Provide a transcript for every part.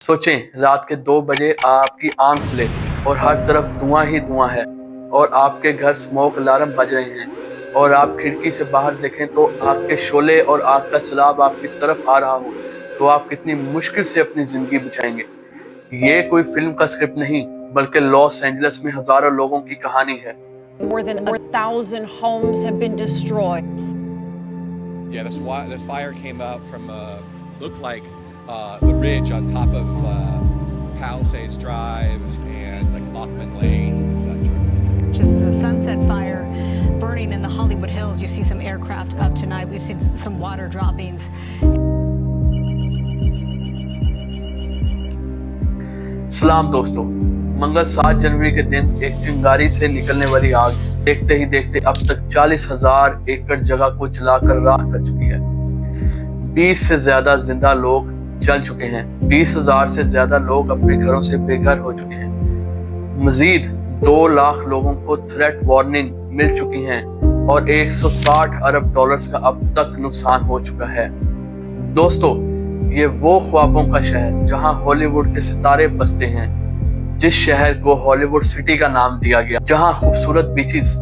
सोचें रात के 2 बजे आपकी आंख खुले और हर तरफ धुआं ही धुआं है और आपके घर स्मोक अलार्म बज रहे हैं और आप खिड़की से बाहर देखें तो आग के शोले और आग का सैलाब आपकी तरफ आ रहा हो, तो आप कितनी मुश्किल से अपनी जिंदगी बचाएंगे। ये कोई फिल्म का स्क्रिप्ट नहीं, बल्कि लॉस एंजलिस में हजारों लोगों की कहानी है। More than 1,000 homes have been destroyed. Yeah, this fire came up from looked like the ridge on top of Palisades Drive and like Lockman Lane, etc. Just as a sunset fire burning in the Hollywood Hills, you see some aircraft up tonight. We've seen some water droppings. सलाम दोस्तों, मंगल 7 जनवरी के दिन एक चिंगारी से निकलने वाली आग देखते ही देखते अब तक 40,000 एकड़ जगह को जलाकर राख कर चुकी है। 20 से ज्यादा जिंदा लोग जल चुके हैं। 20,000 से ज्यादा लोग अपने घरों से बेघर हो चुके हैं। मजीद 2 लाख लोगों को थ्रेट वार्निंग मिल चुकी है और 160 अरब डॉलर्स का अब तक नुकसान हो चुका है। दोस्तों, ये वो ख्वाबों का शहर जहां हॉलीवुड के सितारे बसते हैं, जिस शहर को हॉलीवुड सिटी का नाम दिया गया, जहां खूबसूरत बीचेस,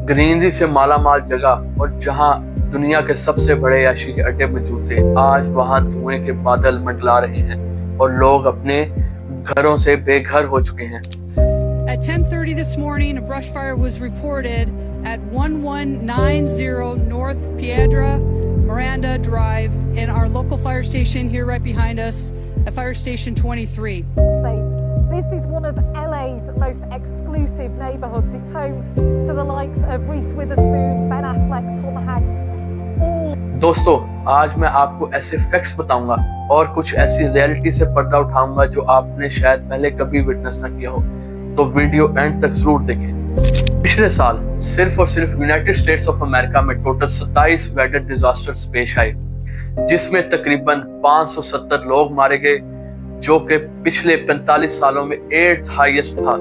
ग्रीनरी से मालामाल जगह और जहां दुनिया के सबसे बड़े याशी के अड्डे मौजूद थे, आज वहां धुएं के बादल मंडला रहे हैं और लोग अपने घरों से बेघर हो चुके हैं। At 10:30 this morning, a brush fire was reported at 1190 North Piedra Miranda Drive in our local fire station here right behind us at Fire Station 23. This is one of LA's most exclusive neighborhoods. It's home to the likes of Reese Witherspoon, Ben Affleck, Tom Hanks. दोस्तों, आज मैं आपको ऐसे facts बताऊंगा और कुछ ऐसी reality से पर्दा उठाऊंगा जो आपने शायद पहले कभी विटनेस न किया हो, तो वीडियो एंड तक जरूर देखें। पिछले साल सिर्फ और सिर्फ यूनाइटेड स्टेट्स ऑफ अमेरिका में टोटल 27 वेदर डिजास्टर्स पेश आए, जिसमें तकरीबन 570 लोग मारे गए, जो कि पिछले 45 सालों में 8th हाईएस्ट था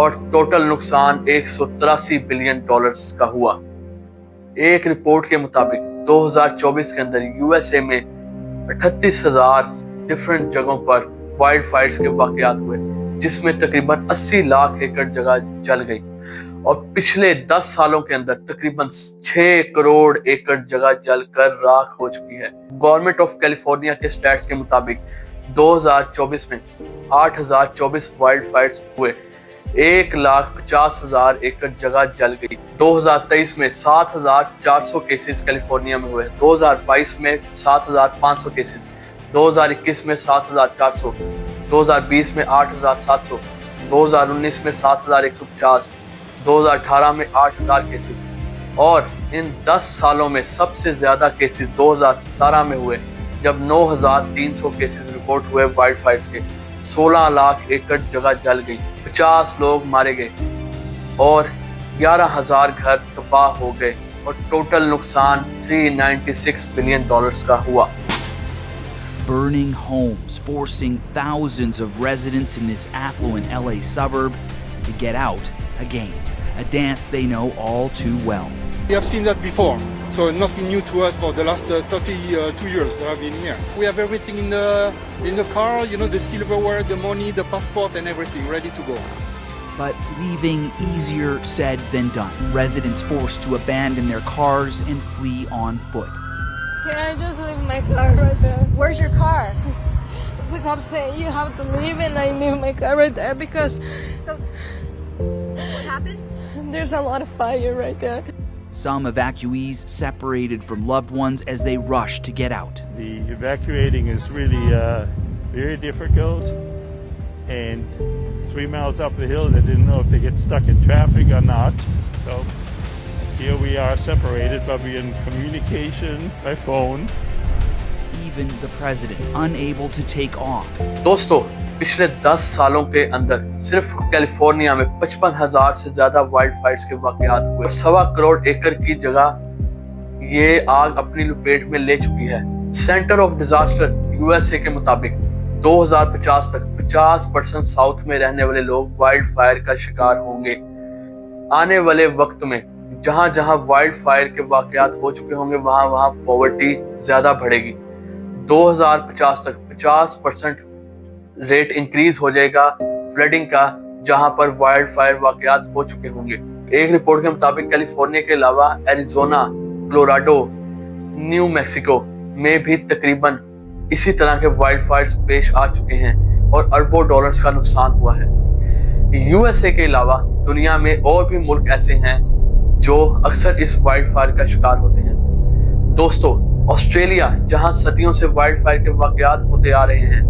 और टोटल नुकसान 183 बिलियन डॉलर्स का हुआ। एक रिपोर्ट के मुताबिक 2024 के अंदर यूएसए में 38,000 डिफरेंट जगहों पर वाइल्ड फायर्स के वाकयात हुए, जिसमें तकरीबन 80 लाख एकड़ जगह जल गई और पिछले 10 सालों के अंदर तकरीबन 6 करोड़ एकड़ जगह जलकर राख हो चुकी है। गवर्नमेंट ऑफ कैलिफोर्निया के स्टैट्स के मुताबिक 2024 में 8,024 वाइल्ड फायर्स हुए, 1,50,000 एकड़ जगह जल गई। 2023 में 7,400 केसेस कैलिफोर्निया में हुए, 2022 में 7,500 केसेस, 2021 में 7,400, 2020 में 8,700, 2019 में 7,150, 2018 में 8,000 केसेस और इन 10 सालों में सबसे ज्यादा केसेस 2017 में हुए, जब 9,300 केसेस रिपोर्ट हुए वाइल्ड फायर्स के। 16 लाख एकड़ जगह जल गई, 50 लोग मारे गए और 11,000 घर तबाह हो गए और टोटल नुकसान 396 बिलियन डॉलर्स का हुआ। Burning homes, forcing thousands of residents in this affluent LA suburb to get out again, a dance they know all too well. We have seen that before, so nothing new to us for the last 32 years that I've been here. We have everything in the car, you know, the silverware, the money, the passport and everything ready to go. But leaving easier said than done. Residents forced to abandon their cars and flee on foot. Can I just leave my car right there? Where's your car? The cop saying you have to leave and I leave my car right there because So, what happened? there's a lot of fire right there. Some evacuees separated from loved ones as they rushed to get out. The evacuating is really very difficult, and 3 miles up the hill they didn't know if they get stuck in traffic or not. So here we are separated, but we're in communication by phone. Even the president unable to take off. दोस्तों, पिछले 10 सालों के अंदर सिर्फ California में 55,000 से ज्यादा wild Fyers के वाकयात हुए और 1.25 करोड़ एकड़ की जगह ये आग अपनी लपेट में ले चुकी है। सेंटर ऑफ डिजास्टर यूएसए के मुताबिक 2050 तक 50% साउथ में रहने वाले लोग वाइल्ड फायर का शिकार होंगे। आने वाले वक्त में जहां जहां वाइल्ड फायर के वाकयात हो चुके होंगे, वहां वहां पॉवर्टी ज्यादा बढ़ेगी। 2050 तक 50% रेट इंक्रीज हो जाएगा फ्लडिंग का, जहां पर वाइल्ड फायर वाकयात हो चुके होंगे। एक रिपोर्ट के मुताबिक कैलिफोर्निया के अलावा एरिजोना, कोलोराडो, न्यू मैक्सिको में भी तकरीबन इसी तरह के वाइल्ड फायर्स पेश आ चुके हैं और अरबों डॉलर्स का नुकसान हुआ है। यूएसए के अलावा दुनिया में और भी मुल्क ऐसे हैं जो अक्सर इस वाइल्ड फायर का शिकार होते हैं। दोस्तों, ऑस्ट्रेलिया जहां सदियों से वाइल्ड फायर के वाकयात होते आ रहे हैं,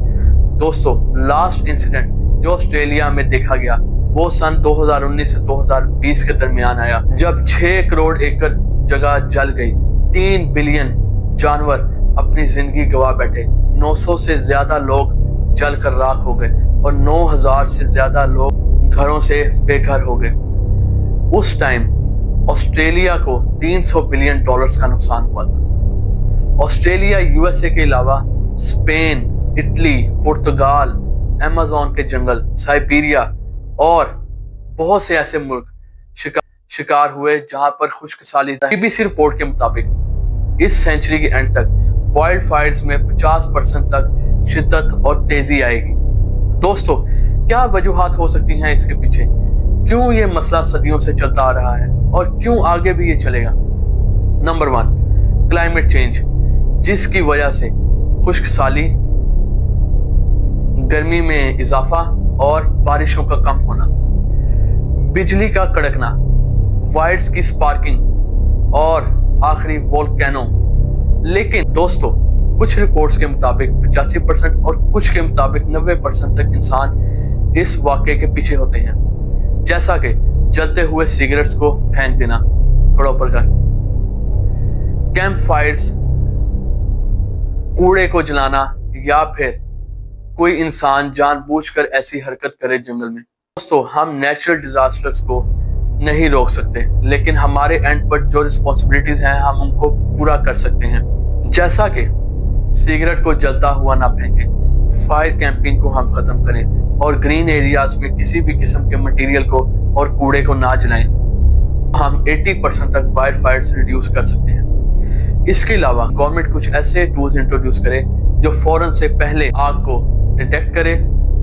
दोस्तों लास्ट इंसिडेंट जो ऑस्ट्रेलिया में देखा गया वो सन 2019 से 2020 के दरमियान आया, जब 6 करोड़ एकड़ जगह जल गई, 3 बिलियन जानवर अपनी जिंदगी गवा बैठे, 900 से ज्यादा लोग जल कर राख हो गए और 9000 से ज्यादा लोग घरों से बेघर हो गए। उस टाइम ऑस्ट्रेलिया को 300 बिलियन डॉलर्स का नुकसान हुआ था। ऑस्ट्रेलिया यूएसए के अलावा स्पेन, इटली, पुर्तगाल, अमेज़न के जंगल, साइबेरिया और बहुत से ऐसे मुल्क शिकार हुए जहां पर खुश्क साली। बीबीसी रिपोर्ट के मुताबिक इस सेंचुरी के एंड तक वाइल्ड फायर्स में 50% तक शिद्दत और तेजी आएगी। दोस्तों, क्या वजूहात हो सकती हैं इसके पीछे? क्यों ये मसला सदियों से चलता आ रहा है और क्यों आगे भी ये चलेगा? नंबर 1, क्लाइमेट चेंज, जिसकी वजह से खुश्क साली, गर्मी में इजाफा और बारिशों का कम होना, बिजली का कड़कना, वायर्स की स्पार्किंग और आखिरी वोल्केनो। लेकिन दोस्तों, कुछ रिपोर्ट्स के मुताबिक 85% और कुछ के मुताबिक 90% तक इंसान इस वाक़े के पीछे होते हैं, जैसा कि जलते हुए सिगरेट्स को फेंक देना थोड़ा ऊपर कर, कैंप फायर्स, कूड़े को जलाना, या फिर कोई इंसान जानबूझकर ऐसी हरकत करे जंगल में। दोस्तों, हम नेचुरल डिजास्टर्स को नहीं रोक सकते, लेकिन हमारे एंड पर जो रिस्पॉन्सिबिलिटीज हैं हम उनको पूरा कर सकते हैं, जैसा कि सिगरेट को जलता हुआ ना फेंकें, फायर कैंपिंग को हम खत्म करें और ग्रीन एरियाज में किसी भी किस्म के मटेरियल को और कूड़े को ना जलाएं। हम 80% तक वाइल्ड फायर्स रिड्यूस कर सकते हैं। इसके अलावा गवर्नमेंट कुछ ऐसे टूल्स इंट्रोड्यूस करे जो फौरन से पहले आग को डिटेक्ट करे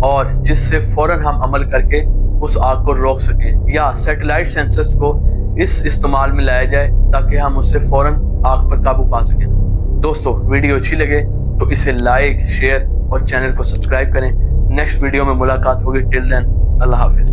और जिससे फौरन हम अमल करके उस आग को रोक सकें, या सैटेलाइट सेंसर्स को इस इस्तेमाल में लाया जाए ताकि हम उससे फौरन आग पर काबू पा सकें। दोस्तों, वीडियो अच्छी लगे तो इसे लाइक, शेयर और चैनल को सब्सक्राइब करें। नेक्स्ट वीडियो में मुलाकात होगी। टिल देन, अल्लाह हाफिज।